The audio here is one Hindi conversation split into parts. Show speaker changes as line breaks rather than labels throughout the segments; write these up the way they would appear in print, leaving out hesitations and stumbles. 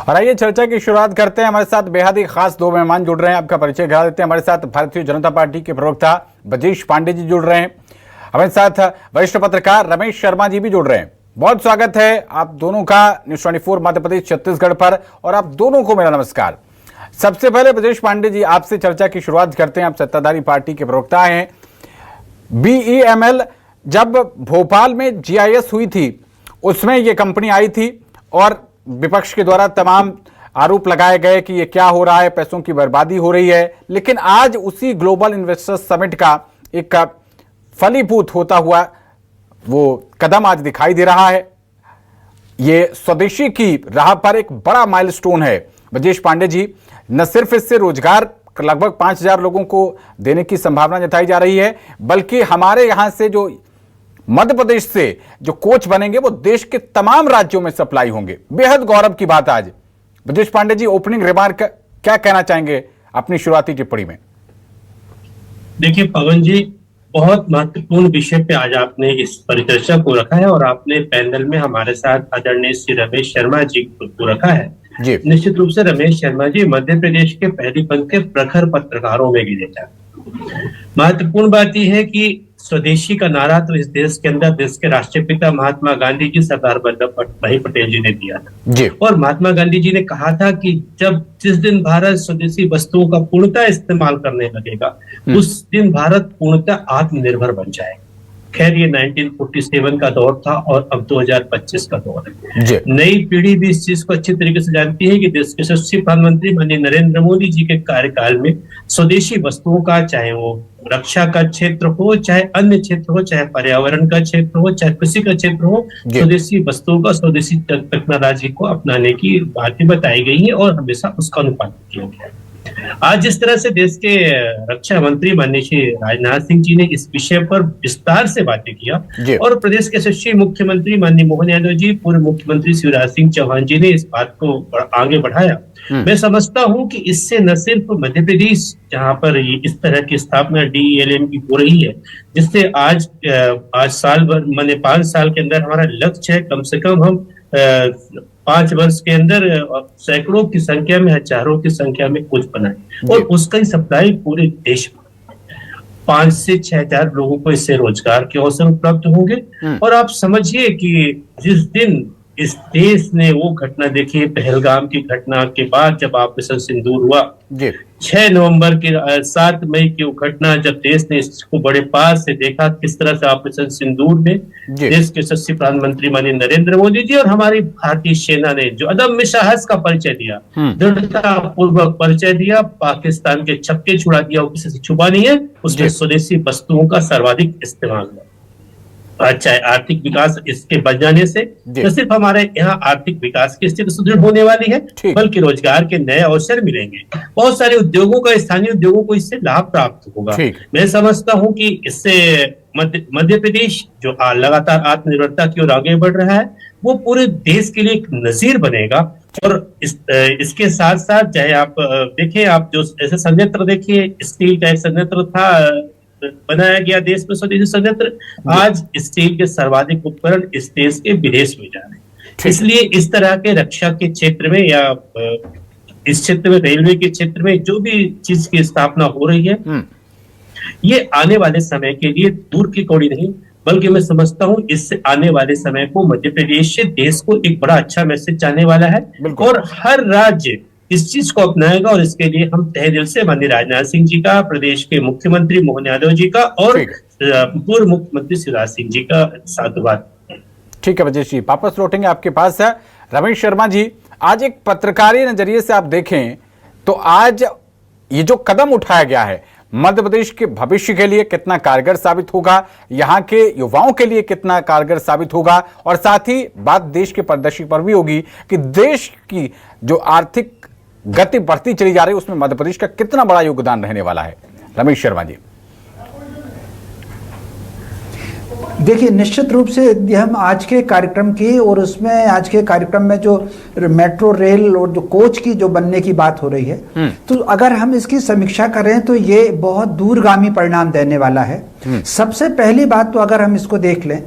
और आइए चर्चा की शुरुआत करते हैं। हमारे साथ बेहद ही खास दो मेहमान जुड़ रहे हैं, आपका परिचय करा देते हैं। हमारे साथ भारतीय जनता पार्टी के प्रवक्ता ब्रजेश पांडे जी जुड़ रहे हैं, हमारे साथ वरिष्ठ पत्रकार रमेश शर्मा जी भी जुड़ रहे हैं। बहुत स्वागत है आप दोनों का न्यूज़ 24 मध्य प्रदेश छत्तीसगढ़ पर, और आप दोनों को मेरा नमस्कार। सबसे पहले ब्रजेश पांडे जी, आपसे चर्चा की शुरुआत करते हैं। आप सत्ताधारी पार्टी के प्रवक्ता हैं। BEML जब भोपाल में GIS हुई थी उसमें ये कंपनी आई थी और विपक्ष के द्वारा तमाम आरोप लगाए गए कि ये क्या हो रहा है, पैसों की बर्बादी हो रही है। लेकिन आज उसी ग्लोबल इन्वेस्टर्स समिट का एक फलीभूत होता हुआ वो कदम आज दिखाई दे रहा है। ये स्वदेशी की राह पर एक बड़ा माइलस्टोन है। ब्रजेश पांडे जी, न सिर्फ इससे रोजगार लगभग 5000 लोगों को देने की संभावना जताई जा रही है, बल्कि हमारे यहां से जो मध्य प्रदेश से जो कोच बनेंगे वो देश के तमाम राज्यों में सप्लाई होंगे। बेहद गौरव की बात आज। ब्रजेश पांडे जी, ओपनिंग रिमार्क क्या कहना चाहेंगे अपनी शुरुआती टिप्पणी में?
देखिए पवन जी, बहुत महत्वपूर्ण विषय पे आज आपने इस परिचर्चा को रखा है और आपने पैनल में हमारे साथ आदरणीय श्री रमेश शर्मा जी को रखा है
जी।
निश्चित रूप से रमेश शर्मा जी मध्य प्रदेश के पहली पंक्ति के प्रखर पत्रकारों में गिने जाते। महत्वपूर्ण बात यह है कि स्वदेशी का नारा तो इस देश के अंदर देश के राष्ट्रीय पिता महात्मा गांधी जी, सरदार वल्लभ भाई पटेल जी ने दिया था
जी।
और महात्मा गांधी जी ने कहा था कि जिस दिन भारत स्वदेशी वस्तुओं का पूर्णतः इस्तेमाल करने लगेगा उस दिन भारत पूर्णतः आत्मनिर्भर बन जाएगा। खैर ये 1947 का दौर था और अब 2025 का दौर है। नई पीढ़ी भी इस चीज को अच्छी तरीके से जानती है कि देश के यशस्वी प्रधानमंत्री माननीय नरेंद्र मोदी जी के कार्यकाल में स्वदेशी वस्तुओं का, चाहे वो रक्षा का क्षेत्र हो, चाहे अन्य क्षेत्र हो, चाहे पर्यावरण का क्षेत्र हो, चाहे कृषि का क्षेत्र हो, स्वदेशी वस्तुओं का, स्वदेशी टेक्नोलॉजी को अपनाने की बातें बताई गई है और हमेशा उसका अनुपालन किया गया है। आज जिस तरह से देश के रक्षा मंत्री माननीय श्री राजनाथ सिंह जी ने इस विषय पर विस्तार से बातें किया और प्रदेश के यशस्वी मुख्यमंत्री माननीय मोहन यादव जी, पूर्व मुख्यमंत्री शिवराज सिंह चौहान जी ने इस बात को आगे बढ़ाया, मैं समझता हूं कि इससे न सिर्फ मध्य प्रदेश जहां पर इस तरह की स्थापना DELM की हो रही है, जिससे आज साल भर माने 5 साल के अंदर हमारा लक्ष्य है कम से कम हम 5 वर्ष के अंदर सैकड़ों की संख्या में, हजारों की संख्या में कोच बनाए और उसका ही सप्लाई पूरे देश में 5 से 6 हजार लोगों को इससे रोजगार के अवसर उपलब्ध होंगे। और आप समझिए कि जिस दिन इस देश ने वो घटना देखी, पहलगाम की घटना के बाद जब ऑपरेशन सिंदूर हुआ, 6 नवंबर के 7 मई की वो घटना, जब देश ने इसको बड़े पास से देखा किस तरह से ऑपरेशन सिंदूर में देश के यशस्वी प्रधानमंत्री माननीय नरेंद्र मोदी जी और हमारी भारतीय सेना ने जो अदम्य साहस का परिचय दिया, दृढ़ता पूर्वक परिचय दिया, पाकिस्तान के छक्के छुड़ा दिया, वो किसी से छुपा नहीं है, उसमें स्वदेशी वस्तुओं का सर्वाधिक इस्तेमाल हुआ। चाहे आर्थिक विकास इसके बच जाने से न सिर्फ हमारे यहाँ आर्थिक विकास की स्थिति सुदृढ़ होने वाली है, बल्कि रोजगार के नए अवसर मिलेंगे। बहुत सारे उद्योगों का, स्थानीय उद्योगों को इससे लाभ प्राप्त होगा। मैं समझता हूँ कि इससे मध्य प्रदेश जो लगातार आत्मनिर्भरता की ओर आगे बढ़ रहा है, वो पूरे देश के लिए एक नजीर बनेगा। और इसके साथ साथ चाहे आप देखें, आप जो ऐसे संयंत्र देखिए, स्टील का एक संयंत्र था बनाया गया देश में, स्वदेशी संयंत्र, आज स्टील के सर्वाधिक उपकरण इस देश के विदेश में जा रहे हैं। इसलिए इस तरह के रक्षा के क्षेत्र में या इस क्षेत्र में, रेलवे के क्षेत्र में जो भी चीज की स्थापना हो रही है, ये आने वाले समय के लिए दूर की कौड़ी नहीं, बल्कि मैं समझता हूं इससे आने वाले समय को मध्य प्रदेश से देश को एक बड़ा अच्छा मैसेज जाने वाला है और हर राज्य इस चीज को अपनाएगा। और इसके लिए हम तहे दिल से माननीय राजनाथ सिंह जी का, प्रदेश के मुख्यमंत्री मोहन यादव जी का और पूर्व मुख्यमंत्री शिवराज सिंह जी का साधुवाद।
ठीक है ब्रजेश जी, वापस लौटेंगे आपके पास है। रमेश शर्मा जी, आज एक पत्रकारी नजरिए से आप देखें तो आज ये जो कदम उठाया गया है मध्य प्रदेश के भविष्य के लिए कितना कारगर साबित होगा, यहाँ के युवाओं के लिए कितना कारगर साबित होगा, और साथ ही बात देश के परिदृश्य पर भी होगी कि देश की जो आर्थिक गति बढ़ती चली जा रही है उसमें मध्य प्रदेश का कितना बड़ा योगदान रहने वाला है। रमेश शर्मा जी,
देखिए निश्चित रूप से यदि हम आज के कार्यक्रम की और उसमें आज के कार्यक्रम में जो मेट्रो रेल और जो कोच की जो बनने की बात हो रही है, तो अगर हम इसकी समीक्षा करें तो ये बहुत दूरगामी परिणाम देने वाला है। सबसे पहली बात तो अगर हम इसको देख लें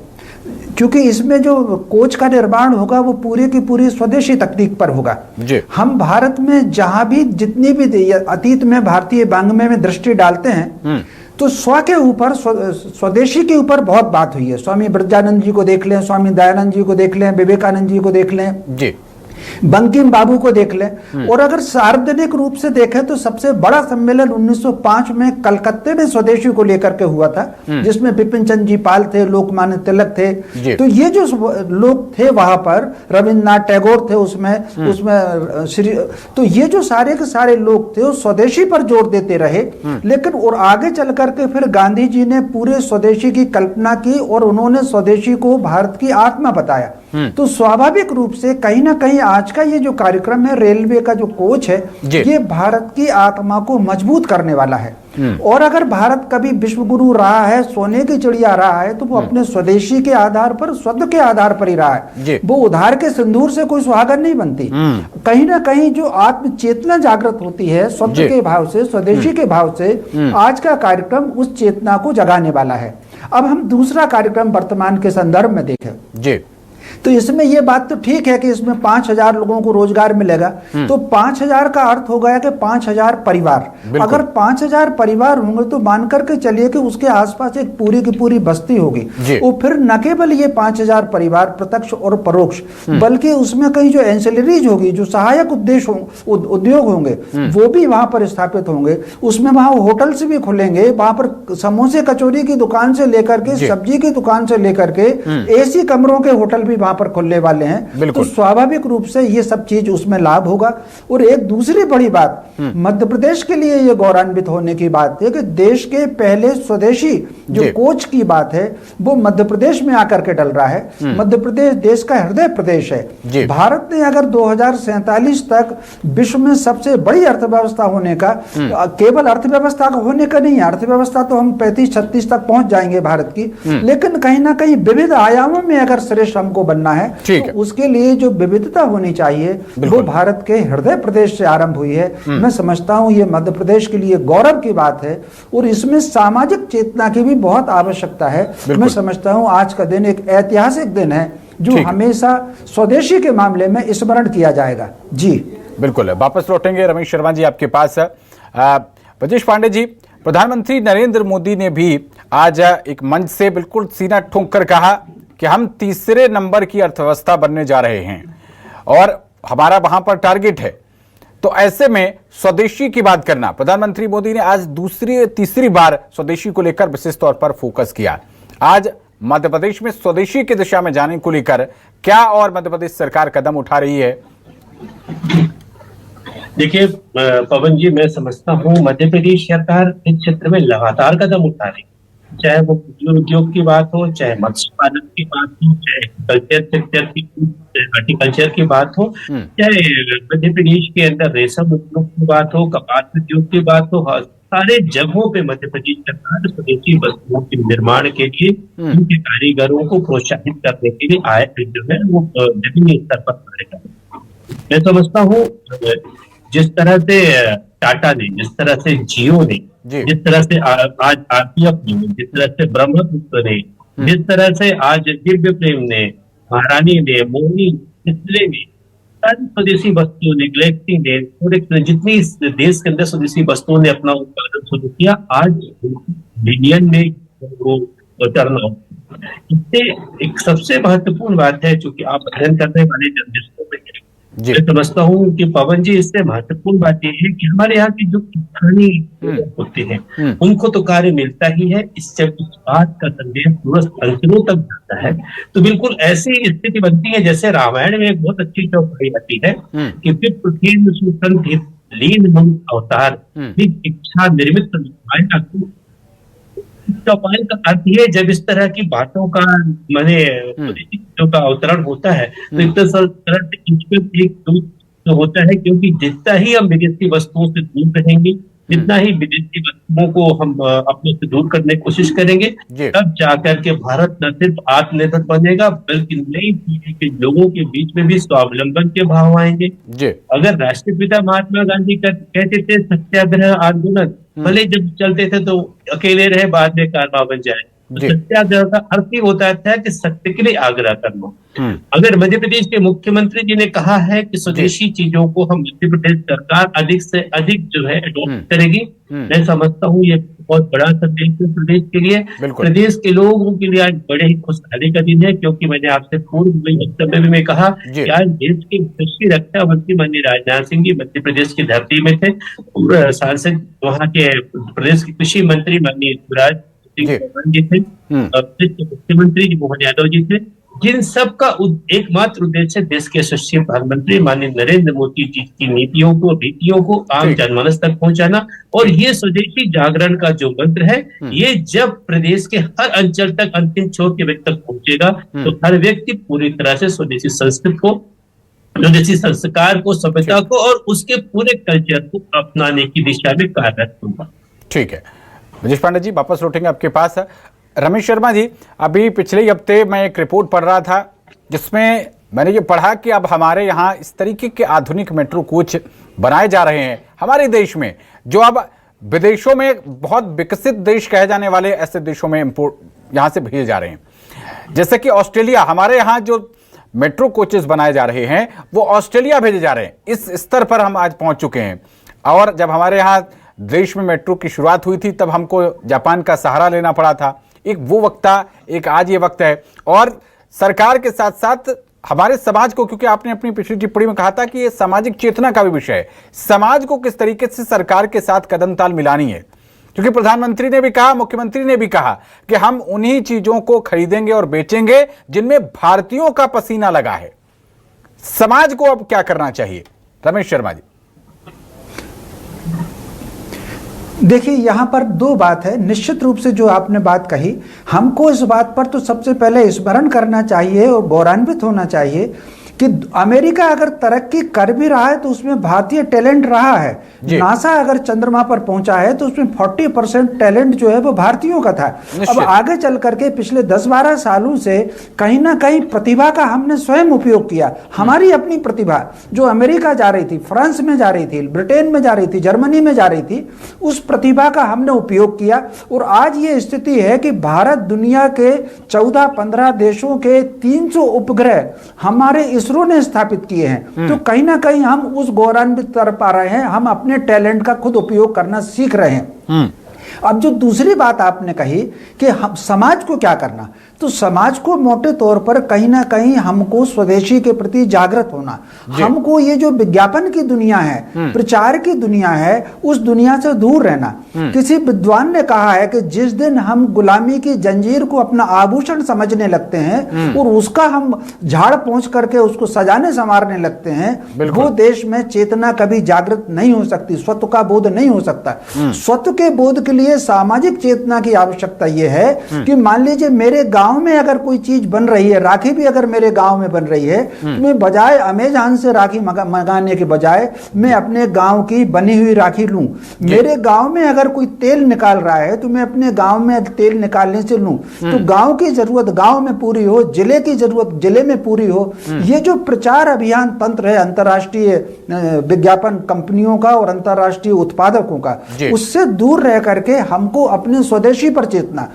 क्योंकि इसमें जो कोच का निर्माण होगा वो पूरी की पूरी स्वदेशी तकनीक पर होगा।
जी।
हम भारत में जहां भी जितनी भी अतीत में भारतीय वाङ्मय में दृष्टि डालते हैं तो स्व के ऊपर स्वदेशी के ऊपर बहुत बात हुई है। स्वामी ब्रजानंद जी को देख लें, स्वामी दयानंद जी को देख लें, विवेकानंद जी को देख लें,
जी,
बंकिम बाबू को देख लें। और अगर सार्वजनिक रूप से देखें तो सबसे बड़ा सम्मेलन 1905 में कलकत्ते में स्वदेशी को लेकर के हुआ था, जिसमें बिपिन चंद्र जी पाल थे, लोकमान्य तिलक थे। तो ये जो लोग थे वहां पर, रविन्द्रनाथ टैगोर थे उसमें श्री, तो ये जो सारे के सारे लोग थे वो स्वदेशी पर जोर देते रहे। लेकिन और आगे चल करके फिर गांधी जी ने पूरे स्वदेशी की कल्पना की और उन्होंने स्वदेशी को भारत की आत्मा बताया। तो स्वाभाविक रूप से कहीं ना कहीं आज का ये जो कार्यक्रम है, रेलवे का जो कोच है, ये भारत की आत्मा को मजबूत करने वाला है। और अगर भारत कभी विश्व गुरु रहा है, सोने की चिड़िया रहा है, तो वो अपने स्वदेशी के आधार पर, स्वद के आधार पर ही रहा है। वो उधार के सिंदूर से कोई सुहागन नहीं बनती। कहीं ना कहीं जो आत्म चेतना जागृत होती है स्वद के भाव से, स्वदेशी के भाव से, आज का कार्यक्रम उस चेतना को जगाने वाला है। अब हम दूसरा कार्यक्रम वर्तमान के संदर्भ में देखें जी, तो इसमें यह बात तो ठीक है कि इसमें 5,000 लोगों को रोजगार मिलेगा। तो 5,000 का अर्थ हो गया कि 5,000 परिवार। अगर 5,000 परिवार होंगे तो मान करके चलिए कि उसके आसपास एक पूरी की पूरी बस्ती होगी। और फिर न केवल ये 5,000 परिवार प्रत्यक्ष और परोक्ष, बल्कि उसमें कई जो एंसिलरीज होगी, जो सहायक उद्योग होंगे, वो भी वहां पर स्थापित होंगे। उसमें वहां होटल्स भी खुलेंगे, वहां पर समोसे कचौरी की दुकान से लेकर के सब्जी की दुकान से लेकर के एसी कमरों के होटल भी वहां पर खुलने वाले हैं। तो स्वाभाविक रूप से ये सब चीज उसमें लाभ होगा। और एक दूसरी बड़ी बात मध्य प्रदेश के लिए ये गौरवान्वित होने की बात है कि देश के पहले स्वदेशी जो कोच की बात है वो मध्य प्रदेश में आकर के डल रहा है। मध्य प्रदेश देश का हृदय प्रदेश है। भारत ने अगर 2047 तक विश्व में सबसे बड़ी अर्थव्यवस्था होने का, केवल अर्थव्यवस्था का होने का नहीं, अर्थव्यवस्था तो हम 35-36 तक पहुंच जाएंगे भारत की, लेकिन कहीं ना कहीं विविध आयामों में अगर श्रेष्ठ हमको बनना है तो उसके लिए जो विविधता होनी चाहिए वो भारत के हृदय प्रदेश से आरंभ हुई है। मैं समझता हूं ये मध्य प्रदेश के लिए गौरव की बात है और इसमें सामाजिक चेतना की भी बहुत आवश्यकता है। मैं समझता हूं आज का दिन एक ऐतिहासिक दिन है जो हमेशा स्वदेशी के मामले में स्मरण किया जाएगा। जी
बिल्कुल, वापस लौटेंगे रमेश शर्मा जी आपके पास। ब्रजेश पांडे जी, प्रधानमंत्री नरेंद्र मोदी ने भी आज एक मंच से बिल्कुल सीना ठोंक कर कहा कि हम तीसरे नंबर की अर्थव्यवस्था बनने जा रहे हैं और हमारा वहां पर टारगेट है। तो ऐसे में स्वदेशी की बात करना, प्रधानमंत्री मोदी ने आज तीसरी बार स्वदेशी को लेकर विशेष तौर पर फोकस किया। आज मध्य प्रदेश में स्वदेशी की दिशा में जाने को लेकर क्या और मध्य प्रदेश सरकार कदम उठा रही है?
देखिए पवन जी, मैं समझता हूँ मध्य प्रदेश सरकार इस क्षेत्र में लगातार कदम उठा रही है, चाहे वो उद्योग की बात हो, चाहे मत्स्य पालन की बात हो, चाहे कल्चर सेक्टर की, हॉर्टिकल्चर की बात हो, चाहे मध्य प्रदेश के अंदर रेशम उद्योग की बात हो, कपास उद्योग की बात हो, सारे जगहों पे मध्य प्रदेश सरकार स्वदेशी वस्तुओं के निर्माण के लिए उनके कारीगरों को प्रोत्साहित करने के लिए आय जो है वो जमीनी स्तर पर करेगा। मैं समझता हूँ जिस तरह से टाटा ने, जिस तरह से जियो ने, जिस तरह से आज आरपीएफ ने, जिस तरह से ब्रह्मपुत्र ने, जिस तरह से आज दिव्य प्रेम ने, महारानी ने, मोहिनी, इसले ने, सारी स्वदेशी वस्तुओं ने, गैलेक्सी ने, पूरे जितनी देश के अंदर स्वदेशी वस्तुओं ने अपना उत्पादन शुरू किया, आज मिलियन में वो टर्न आउट। इससे एक सबसे महत्वपूर्ण बात है, चूंकि आप अध्ययन करने वाले जर्नलिस्टों में, मैं समझता हूँ कि पवन जी इससे महत्वपूर्ण बात यह है कि हमारे यहाँ के जो स्थानीय होते हैं उनको तो कार्य मिलता ही है, इससे इस बात का संदेश दूरस्थ अंचलों तक जाता है। तो बिल्कुल ऐसी स्थिति बनती है जैसे रामायण में एक बहुत अच्छी चौपाई आती है कि लीन मन अवतार इच्छा निर्मित। चौपाई का अर्थ ये, जब इस तरह की बातों का का अवतरण होता है तो एक तरह से एक तो होता है, क्योंकि जितना ही हम विदेशी वस्तुओं से दूर रहेंगे, जितना ही विदेशी वस्तुओं को हम अपने से दूर करने की कोशिश करेंगे, तब जाकर के भारत न सिर्फ आत्मनिर्भर बनेगा बल्कि नई पीढ़ी के लोगों के बीच में भी स्वावलंबन के भाव आएंगे। अगर राष्ट्रपिता महात्मा गांधी कहते थे सत्याग्रह आंदोलन भले जब चलते थे तो अकेले रहे, बाद में कारवा बन जाए,
जी।
सत्याग्रह का अर्थ ही होता है कि सत्य के लिए आग्रह करना। अगर मध्य प्रदेश के मुख्यमंत्री जी ने कहा है कि स्वदेशी चीजों को हम मध्य प्रदेश सरकार अधिक से अधिक जो है अडॉप्ट करेगी, मैं समझता हूँ ये बहुत बड़ा संदेश है प्रदेश के लिए।
बिल्कुल।
प्रदेश के लोगों के लिए आज बड़े ही खुशहाली का दिन है, क्योंकि मैंने आपसे पूर्व में वक्तव्य में कहा
जी।
कि आज देश के कृषि रक्षा मंत्री माननीय राजनाथ सिंह जी मध्य प्रदेश की धरती में थे। सांसद वहाँ के प्रदेश के कृषि मंत्री माननीय शिवराज सिंह
जी।
चौहान जी थे, प्रदेश के मुख्यमंत्री जी मोहन यादव जी थे, जिन सब का एकमात्र उद्देश्य देश के यशस्वी प्रधानमंत्री माननीय नरेंद्र मोदी जी की नीतियों को आम
ठीक।
जनमानस तक पहुंचाना। और ये स्वदेशी जागरण का जो मंत्र है, ये जब प्रदेश के हर अंचल तक अंतिम छोर के व्यक्ति तक पहुंचेगा तो हर व्यक्ति पूरी तरह से स्वदेशी संस्कृत को, स्वदेशी संस्कार को, सभ्यता को और उसके पूरे कल्चर को अपनाने की दिशा में कार्यरत होगा।
ठीक है ब्रजेश पांडे जी, वापस लौटेंगे आपके पास। रमेश शर्मा जी, अभी पिछले ही हफ्ते मैं एक रिपोर्ट पढ़ रहा था जिसमें मैंने ये पढ़ा कि अब हमारे यहाँ इस तरीके के आधुनिक मेट्रो कोच बनाए जा रहे हैं हमारे देश में, जो अब विदेशों में बहुत विकसित देश कहे जाने वाले ऐसे देशों में इम्पोर्ट यहाँ से भेजे जा रहे हैं। जैसे कि ऑस्ट्रेलिया, हमारे यहाँ जो मेट्रो कोचेस बनाए जा रहे हैं वो ऑस्ट्रेलिया भेजे जा रहे हैं। इस स्तर पर हम आज पहुंच चुके हैं। और जब हमारे यहाँ देश में मेट्रो की शुरुआत हुई थी तब हमको जापान का सहारा लेना पड़ा था। एक वो वक्त था, एक आज ये वक्त है। और सरकार के साथ साथ हमारे समाज को, क्योंकि आपने अपनी पिछली टिप्पणी में कहा था कि ये सामाजिक चेतना का भी विषय है, समाज को किस तरीके से सरकार के साथ कदम ताल मिलानी है। क्योंकि प्रधानमंत्री ने भी कहा, मुख्यमंत्री ने भी कहा कि हम उन्हीं चीजों को खरीदेंगे और बेचेंगे जिनमें भारतीयों का पसीना लगा है। समाज को अब क्या करना चाहिए, रमेश शर्मा जी?
देखिए, यहाँ पर दो बात है। निश्चित रूप से जो आपने बात कही, हमको इस बात पर तो सबसे पहले स्मरण करना चाहिए और गौरवान्वित होना चाहिए कि अमेरिका अगर तरक्की कर भी रहा है तो उसमें भारतीय टैलेंट रहा है। नासा अगर चंद्रमा पर पहुंचा है तो उसमें 40% टैलेंट जो है वो भारतीयों का था। अब आगे चल करके पिछले 10-12 सालों से कहीं ना कहीं प्रतिभा का हमने स्वयं उपयोग किया। हमारी अपनी प्रतिभा जो अमेरिका जा रही थी, फ्रांस में जा रही थी, ब्रिटेन में जा रही थी, जर्मनी में जा रही थी, उस प्रतिभा का हमने उपयोग किया। और आज ये स्थिति है कि भारत दुनिया के 14-15 देशों के 300 उपग्रह हमारे इसरो ने स्थापित किए हैं। तो कहीं ना कहीं हम उस गौरवान्वित कर पा रहे हैं, हम अपने टैलेंट का खुद उपयोग करना सीख रहे हैं। अब जो दूसरी बात आपने कही कि हम समाज को क्या करना, तो समाज को मोटे तौर पर कहीं ना कहीं हमको स्वदेशी के प्रति जागृत होना, हमको ये जो विज्ञापन की दुनिया है, प्रचार की दुनिया है, उस दुनिया से दूर रहना। किसी विद्वान ने कहा है कि जिस दिन हम गुलामी की जंजीर को अपना आभूषण समझने लगते हैं और उसका हम झाड़ पोंछ करके उसको सजाने संवारने लगते हैं, वो देश में चेतना कभी जागृत नहीं हो सकती, स्वत्व का बोध नहीं हो सकता। स्वत्व के बोध के लिए सामाजिक चेतना की आवश्यकता यह है कि मान लीजिए मेरे गांव में अगर कोई चीज बन रही है, राखी भी अगर मेरे गांव में बन रही है, तो मैं बजाय अमेज़न से राखी मंगाने के बजाय मैं अपने गांव की बनी हुई राखी लूं। मेरे गांव में अगर कोई तेल निकाल रहा है तो मैं अपने गांव में तेल निकालने से लूं। तो गांव की जरूरत गांव में पूरी हो, जिले की जरूरत जिले में पूरी हो। ये जो प्रचार अभियान तंत्र है अंतर्राष्ट्रीय विज्ञापन कंपनियों का और अंतर्राष्ट्रीय उत्पादकों का, उससे दूर रह करके हमको अपने स्वदेशी पर चेतना।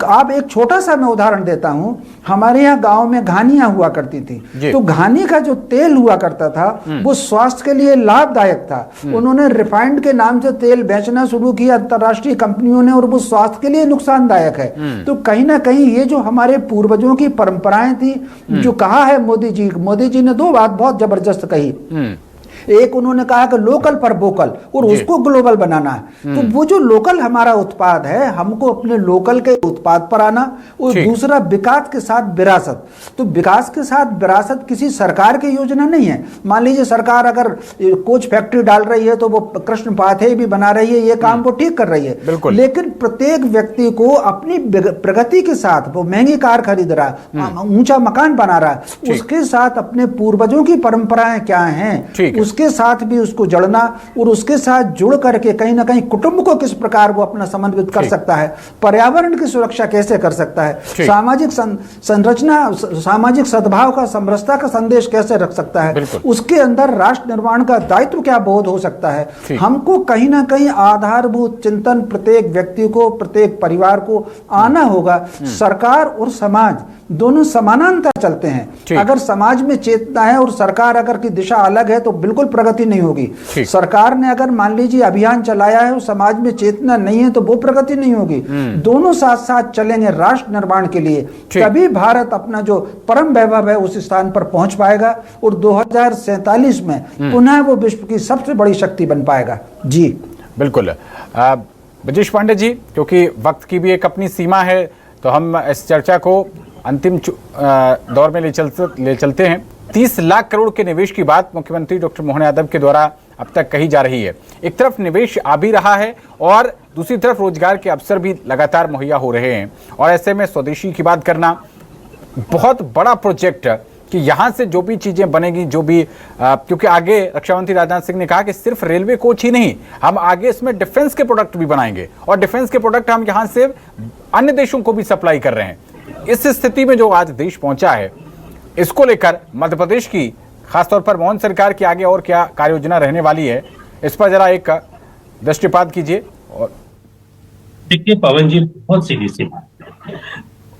आप एक छोटा सा मैं उदाहरण देता हूं, हमारे यहाँ गांव में घानियां हुआ करती थी, तो घानी का जो तेल हुआ करता था वो स्वास्थ्य के लिए लाभदायक था। उन्होंने रिफाइंड के नाम से तेल बेचना शुरू किया अंतर्राष्ट्रीय कंपनियों ने, और वो स्वास्थ्य के लिए नुकसानदायक है। तो कहीं ना कहीं ये जो हमारे पूर्वजों की परंपराएं थी, जो कहा है मोदी जी ने दो बात बहुत जबरदस्त कही। एक उन्होंने कहा कि लोकल पर वोकल और उसको ग्लोबल बनाना है। तो वो जो लोकल हमारा उत्पाद है, हमको अपने लोकल के उत्पाद पर आना। और दूसरा विकास के साथ विरासत। तो विकास के साथ विरासत किसी सरकार की योजना नहीं है। मान लीजिए सरकार अगर कोच फैक्ट्री डाल रही है तो वो कृष्ण पाथे भी बना रही है, ये काम वो ठीक कर रही है, लेकिन प्रत्येक व्यक्ति को अपनी प्रगति के साथ, वो महंगी कार खरीद रहा है, ऊंचा मकान बना रहा है, उसके साथ अपने पूर्वजों की परंपराएं क्या हैं उसके साथ भी उसको जड़ना और उसके साथ जुड़ करके कहीं ना कहीं कुटुंब को किस प्रकार वो अपना समन्वित कर सकता है, पर्यावरण की सुरक्षा कैसे कर सकता है, सामाजिक संरचना, सामाजिक सद्भाव का, समरसता का संदेश कैसे रख सकता है, उसके अंदर राष्ट्र निर्माण का दायित्व क्या बोध हो सकता है। हमको कहीं ना कहीं आधारभूत चिंतन प्रत्येक व्यक्ति को, प्रत्येक परिवार को आना होगा। सरकार और समाज दोनों समानांतर चलते हैं। अगर समाज में चेतना है और सरकार अगर की दिशा अलग है तो बिल्कुल प्रगति नहीं होगी। सरकार ने अगर मान लीजिए अभियान चलाया है और समाज में चेतना नहीं है तो वो प्रगति नहीं होगी। दोनों साथ साथ चलेंगे राष्ट्र निर्माण के लिए, तभी भारत अपना जो परम वैभव है उस स्थान पर पहुंच पाएगा और 2047 में पुनः वो विश्व की सबसे बड़ी शक्ति बन पाएगा। जी बिल्कुल।
ब्रजेश पांडे जी, क्योंकि वक्त की भी एक अपनी सीमा है तो हम इस चर्चा को अंतिम दौर में ले चलते हैं। 30 लाख करोड़ के निवेश की बात मुख्यमंत्री डॉक्टर मोहन यादव के द्वारा अब तक कही जा रही है। एक तरफ निवेश आ भी रहा है और दूसरी तरफ रोजगार के अवसर भी लगातार मुहैया हो रहे हैं, और ऐसे में स्वदेशी की बात करना बहुत बड़ा प्रोजेक्ट कि यहाँ से जो भी चीज़ें बनेगी, जो भी क्योंकि आगे रक्षा मंत्री राजनाथ सिंह ने कहा कि सिर्फ रेलवे कोच ही नहीं, हम आगे इसमें डिफेंस के प्रोडक्ट भी बनाएंगे और डिफेंस के प्रोडक्ट हम यहाँ से अन्य देशों को भी सप्लाई कर रहे हैं। इस स्थिति में जो आज देश पहुंचा है, इसको लेकर मध्य प्रदेश की खासतौर पर मोहन सरकार की आगे और क्या कार्य योजना रहने वाली है, इस पर जरा एक दृष्टिपात कीजिए। और
देखिए पवन जी, बहुत सीधी सी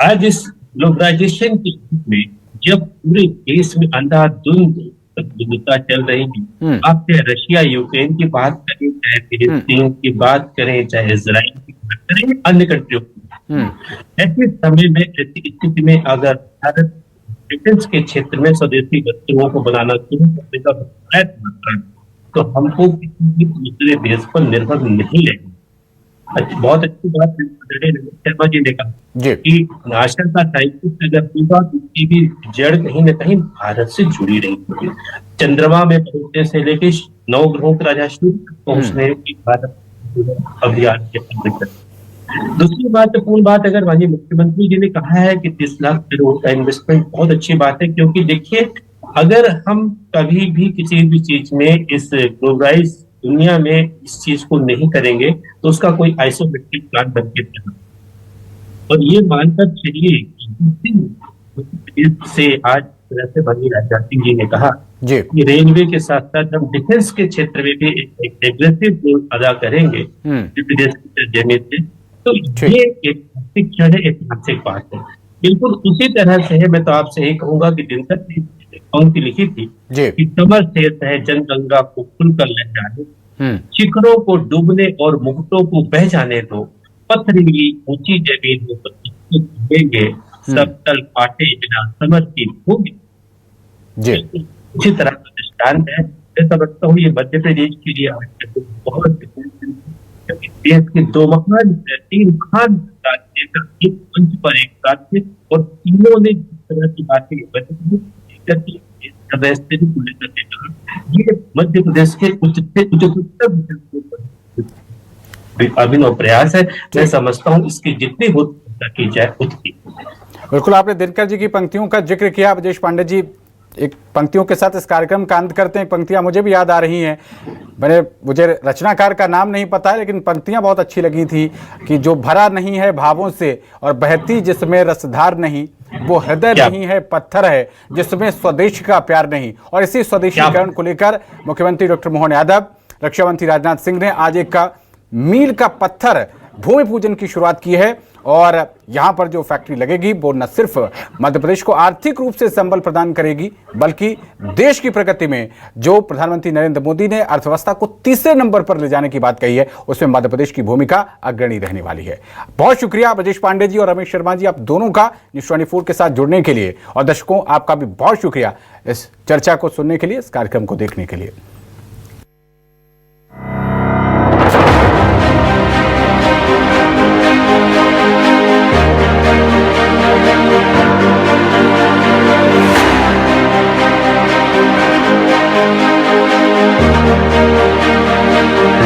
आज इस ग्लोबलाइजेशन के युग में जब पूरे देश में अंधाधुंध प्रतियोगिता चल रही है, आप चाहे रशिया यूक्रेन की बात करें, चाहे फिलिस्तीन की बात करें, चाहे इजराइल की बात करें, अन्य कंट्रियों की, ऐसे समय में, ऐसी स्थिति में अगर भारत डिफेंस के क्षेत्र में स्वदेशी वस्तुओं को बनाना शुरू करने का प्रयत्न करता तो हमको किसी भी दूसरे देश पर निर्भर नहीं रहेगा। बहुत अच्छी बात शर्मा जी ने कहा कि नाशर का साइंटिस्ट अगर होगा तो उसकी भी जड़ कहीं न कहीं भारत से जुड़ी रही होगी। चंद्रमा में पहुंचने से लेकर 9 ग्रहों पर राजा सूर्य तक पहुंचने की भारत अभियान के अंतर्गत। दूसरी महत्वपूर्ण बात, अगर माननीय मुख्यमंत्री जी ने कहा है कि 30 लाख करोड़ का इन्वेस्टमेंट, बहुत अच्छी बात है, क्योंकि देखिए अगर हम कभी भी किसी भी चीज में इस ग्लोबलाइज दुनिया में इस चीज को नहीं करेंगे तो उसका कोई आइसोमेट्रिक प्लान बन के चलना, और ये मानकर चलिए से आज तरह से बनी राजनाथ सिंह जी ने कहा कि रेलवे के साथ साथ हम डिफेंस के क्षेत्र में भी एक एग्रेसिव रोल अदा करेंगे विदेश से, तो ये एक क्षण है, ऐतिहासिक बात है। बिल्कुल उसी तरह से है, मैं तो आपसे यही कहूंगा कि दिनकर ने पंक्ति लिखी थी कि कमर से है जनगंगा को खुलकर ले जाने, शिखरों को डूबने और मुकुटों को बह जाने दो, पथरीली ऊंची जमीन में सब तल पाटे बिना समर्पित होंगे। इसी तरह का दृष्टांत है। मैं समझता हूँ ये मध्य प्रदेश के लिए बहुत देश के 2 महान 3 महान एक मंच पर एक साथ थे और तीनों ने जिस तरह की बातें ये मध्य प्रदेश के अभिनव प्रयास है। मैं समझता हूँ इसकी जितनी हो की जाए उतनी।
बिल्कुल, आपने दिनकर जी की पंक्तियों का जिक्र किया। ब्रजेश पांडे जी, एक पंक्तियों के साथ इस कार्यक्रम का अंत करते हैं। पंक्तियां मुझे भी याद आ रही हैं। मुझे रचनाकार का नाम नहीं पता है, लेकिन पंक्तियां बहुत अच्छी लगी थी कि जो भरा नहीं है भावों से और बहती जिसमें रसधार नहीं, वो हृदय नहीं है पत्थर है जिसमें स्वदेश का प्यार नहीं। और इसी स्वदेशीकरण को लेकर मुख्यमंत्री डॉक्टर मोहन यादव, रक्षा मंत्री राजनाथ सिंह ने आज एक मील का पत्थर भूमि पूजन की शुरुआत की है। और यहाँ पर जो फैक्ट्री लगेगी वो न सिर्फ मध्य प्रदेश को आर्थिक रूप से संबल प्रदान करेगी, बल्कि देश की प्रगति में जो प्रधानमंत्री नरेंद्र मोदी ने अर्थव्यवस्था को तीसरे नंबर पर ले जाने की बात कही है, उसमें मध्य प्रदेश की भूमिका अग्रणी रहने वाली है। बहुत शुक्रिया ब्रजेश पांडे जी और रमेश शर्मा जी, आप दोनों का न्यूज़ 24 के साथ जुड़ने के लिए, और दर्शकों आपका भी बहुत शुक्रिया इस चर्चा को सुनने के लिए, इस कार्यक्रम को देखने के लिए।